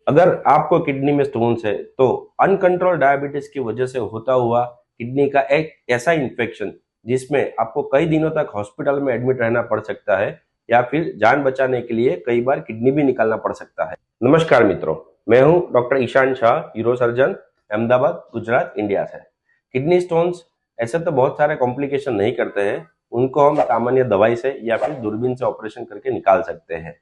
अगर आपको किडनी में स्टोन्स है तो अनकंट्रोल डायबिटीज की वजह से होता हुआ किडनी का एक ऐसा इन्फेक्शन जिसमें आपको कई दिनों तक हॉस्पिटल में एडमिट रहना पड़ सकता है या फिर जान बचाने के लिए कई बार किडनी भी निकालना पड़ सकता है। नमस्कार मित्रों, मैं हूं doctor Ishan Shah, urosurgeon, Ahmedabad, Gujarat, India से। किडनी स्टोन्स ऐसे तो बहुत सारे कॉम्प्लिकेशन नहीं करते हैं, उनको हम सामान्य दवाई से या फिर दूरबीन से ऑपरेशन करके निकाल सकते हैं।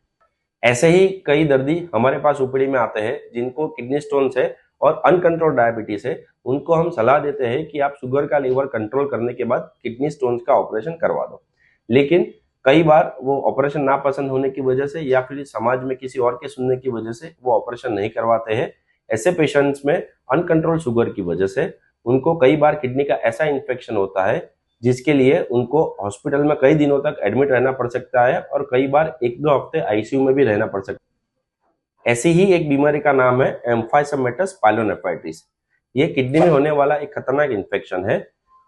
ऐसे ही कई दर्दी हमारे पास ओपीडी में आते हैं जिनको किडनी स्टोन्स है और अनकंट्रोल डायबिटीज है। उनको हम सलाह देते हैं कि आप शुगर का लेवल कंट्रोल करने के बाद किडनी स्टोन्स का ऑपरेशन करवा दो, लेकिन कई बार वो ऑपरेशन ना पसंद होने की वजह से या फिर समाज में किसी और के सुनने की वजह से वो ऑपरेशन नहीं करवाते हैं। ऐसे पेशेंट्स में अनकंट्रोल शुगर की वजह से उनको कई बार किडनी का ऐसा इन्फेक्शन होता है जिसके लिए उनको हॉस्पिटल में कई दिनों तक एडमिट रहना पड़ सकता है और कई बार 1-2 हफ्ते आईसीयू में भी रहना पड़ सकता है। ऐसी ही एक बीमारी का नाम है एम्फाइसमेटस पाइलोनेफ्राइटिस। ये किडनी में होने वाला एक खतरनाक इन्फेक्शन है।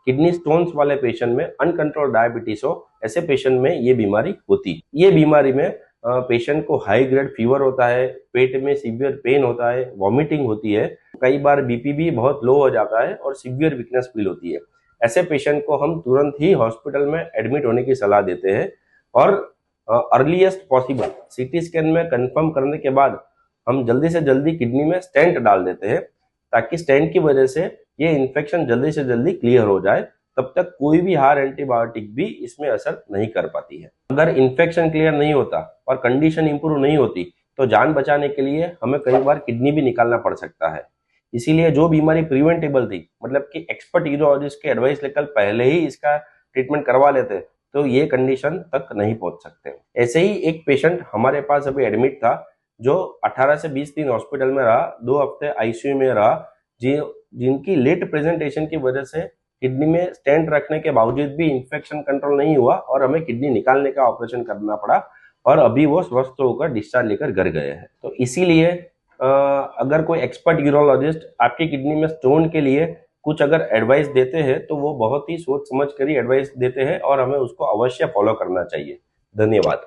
किडनी स्टोन्स वाले पेशेंट में अनकंट्रोल डायबिटीज हो, ऐसे पेशेंट में ये बीमारी होती है। ये बीमारी में पेशेंट को हाई ग्रेड फीवर होता है, पेट में सीवियर पेन होता है, वॉमिटिंग होती है, कई बार बीपी भी बहुत लो हो जाता है और सीवियर वीकनेस फील होती है। ऐसे पेशेंट को हम तुरंत ही हॉस्पिटल में एडमिट होने की सलाह देते हैं और अर्लीस्ट पॉसिबल सीटी स्कैन में कंफर्म करने के बाद हम जल्दी से जल्दी किडनी में स्टेंट डाल देते हैं ताकि स्टेंट की वजह से ये इन्फेक्शन जल्दी से जल्दी क्लियर हो जाए। तब तक कोई भी हार्ड एंटीबायोटिक भी इसमें असर नहीं कर पाती है। अगर इन्फेक्शन क्लियर नहीं होता और कंडीशन इंप्रूव नहीं होती तो जान बचाने के लिए हमें कई बार किडनी भी निकालना पड़ सकता है। इसीलिए जो बीमारी प्रिवेंटेबल थी, मतलब कि एक्सपर्ट यूरोलॉजिस्ट के एडवाइस लेकर पहले ही इसका ट्रीटमेंट करवा लेते तो ये कंडीशन तक नहीं पहुंच सकते। ऐसे ही एक पेशेंट हमारे पास अभी एडमिट था जो 18 से 20 दिन हॉस्पिटल में रहा, 2 हफ्ते आईसीयू में रहा, जिनकी लेट प्रेजेंटेशन की वजह से किडनी में स्टेंट रखने के बावजूद भी इन्फेक्शन कंट्रोल नहीं हुआ और हमें किडनी निकालने का ऑपरेशन करना पड़ा और अभी वो स्वस्थ होकर डिस्चार्ज लेकर घर गए हैं। तो इसीलिए अगर कोई एक्सपर्ट यूरोलॉजिस्ट आपकी किडनी में स्टोन के लिए कुछ अगर एडवाइस देते हैं तो वो बहुत ही सोच समझ कर ही एडवाइस देते हैं और हमें उसको अवश्य फॉलो करना चाहिए। धन्यवाद।